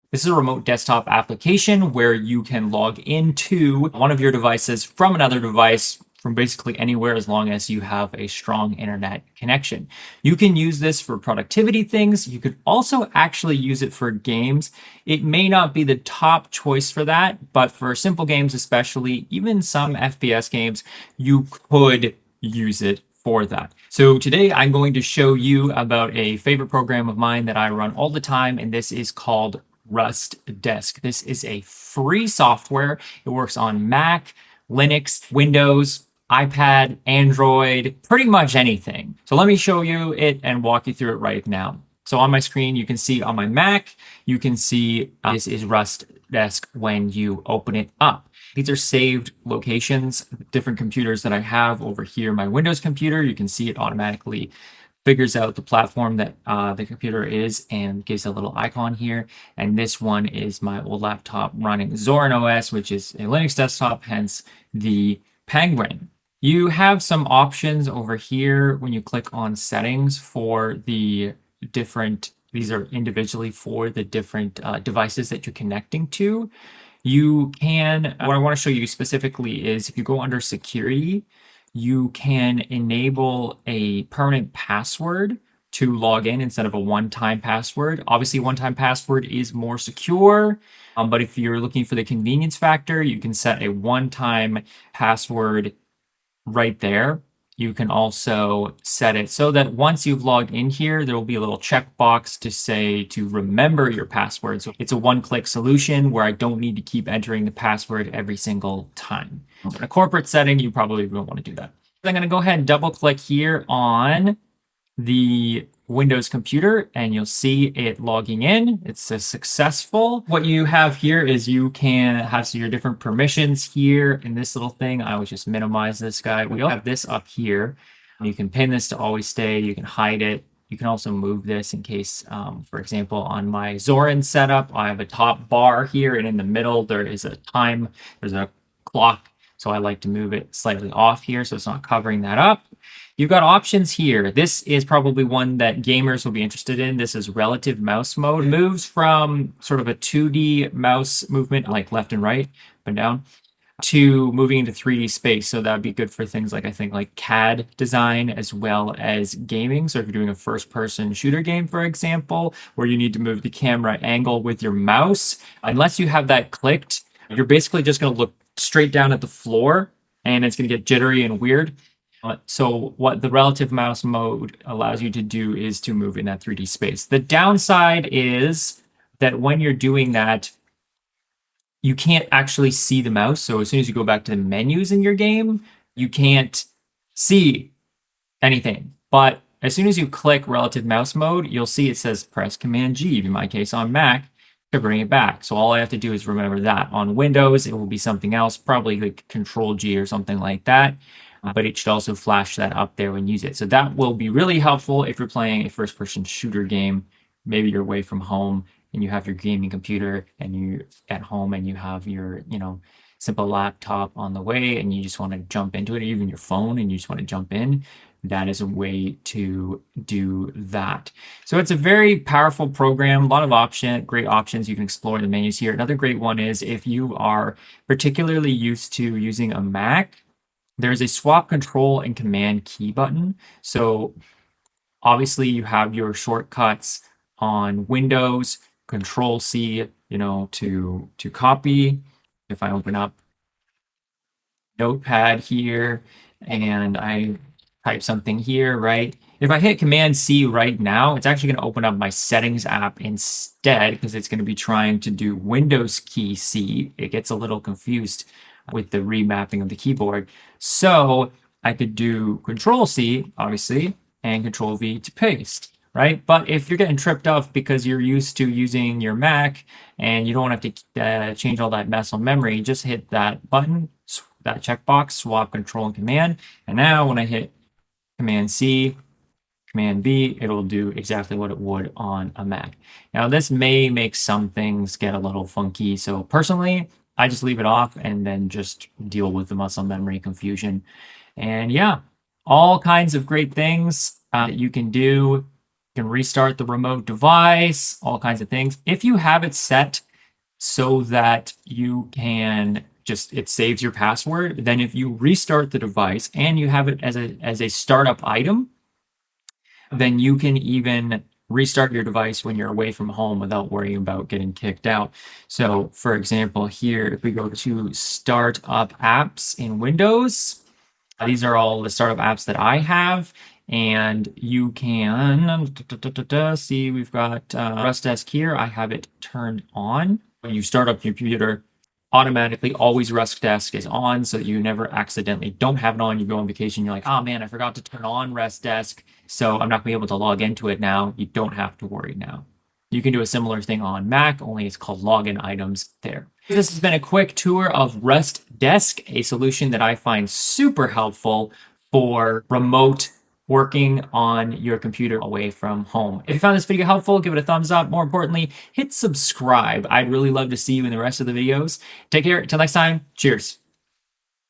This is a remote desktop application where you can log into one of your devices from another device from basically anywhere as long as you have a strong internet connection. You can use this for productivity things. You could also actually use it for games. It may not be the top choice for that, but for simple games, especially even some FPS games, you could use it for that. So today I'm going to show you about a favorite program of mine that I run all the time, and this is called RustDesk. This is a free software. It works on Mac, Linux, Windows, iPad, Android, pretty much anything. So let me show you it and walk you through it right now. So on my screen, you can see on my Mac, you can see this is RustDesk when you open it up. These are saved locations, different computers that I have over here. My Windows computer, you can see it automatically figures out the platform that the computer is and gives a little icon here. And this one is my old laptop running Zorin OS, which is a Linux desktop, hence the Penguin. You have some options over here when you click on settings for the different, these are individually for the different devices that you're connecting to. You can, what I want to show you specifically is if you go under security, you can enable a permanent password to log in instead of a one-time password. Obviously, one-time password is more secure, but if you're looking for the convenience factor, you can set a one-time password right there. You can also set it so that once you've logged in here, there will be a little checkbox to say to remember your password. So it's a one-click solution where I don't need to keep entering the password every single time. In a corporate setting, you probably don't want to do that. I'm going to go ahead and double click here on the Windows computer and you'll see it logging in. It says successful. What you have here is you can have your different permissions here in this little thing. I always just minimize this guy. We all have this up here. You can pin this to always stay. You can hide it. You can also move this in case, for example, on my Zorin setup, I have a top bar here and in the middle there is a time, there's a clock. So I like to move it slightly off here so it's not covering that up. You've got options here. This is probably one that gamers will be interested in. This is relative mouse mode. It moves from sort of a 2D mouse movement, like left and right, up and down, to moving into 3D space. So that'd be good for things like, I think, like CAD design as well as gaming. So if you're doing a first-person shooter game, for example, where you need to move the camera angle with your mouse, unless you have that clicked, you're basically just going to look straight down at the floor and it's going to get jittery and weird. So what the relative mouse mode allows you to do is to move in that 3D space. The downside is that when you're doing that, you can't actually see the mouse. So as soon as you go back to the menus in your game, you can't see anything. But as soon as you click relative mouse mode, you'll see it says press Command G, in my case on Mac, to bring it back. So all I have to do is remember that. On Windows, it will be something else, probably like Control G or something like that. But it should also flash that up there when you use it. So that will be really helpful if you're playing a first-person shooter game. Maybe you're away from home and you have your gaming computer and you're at home and you have your, simple laptop on the way and you just want to jump into it, or even your phone and you just want to jump in. That is a way to do that. So it's a very powerful program, a lot of great options. You can explore the menus here. Another great one is if you are particularly used to using a Mac, there's a swap control and command key button. So obviously you have your shortcuts on Windows, Control C, to copy. If I open up Notepad here and I type something here, right? If I hit Command C right now, it's actually going to open up my settings app instead because it's going to be trying to do Windows key C. It gets a little confused with the remapping of the keyboard. So I could do Control C, obviously, and Control V to paste, right? But if you're getting tripped up because you're used to using your Mac and you don't have to change all that mess on memory, just hit that button, that checkbox, swap Control and Command. And now when I hit Command C, Command B, it'll do exactly what it would on a Mac. Now this may make some things get a little funky. So personally, I just leave it off and then just deal with the muscle memory confusion. And yeah, all kinds of great things you can do You can restart the remote device, all kinds of things. If you have it set so that you can just, it saves your password, then if you restart the device and you have it as a startup item, then you can even restart your device when you're away from home without worrying about getting kicked out. So for example, here, if we go to startup apps in Windows, these are all the startup apps that I have. And you can see we've got RustDesk here. I have it turned on. When you start up your computer, automatically always RustDesk is on, so that you never accidentally don't have it on. You go on vacation, you're like, oh man, I forgot to turn on RustDesk, so I'm not gonna be able to log into it now. You don't have to worry now. You can do a similar thing on Mac, only it's called login items there. This has been a quick tour of RustDesk, a solution that I find super helpful for remote working on your computer away from home. If you found this video helpful, give it a thumbs up. More importantly, hit subscribe. I'd really love to see you in the rest of the videos. Take care. Till next time. Cheers.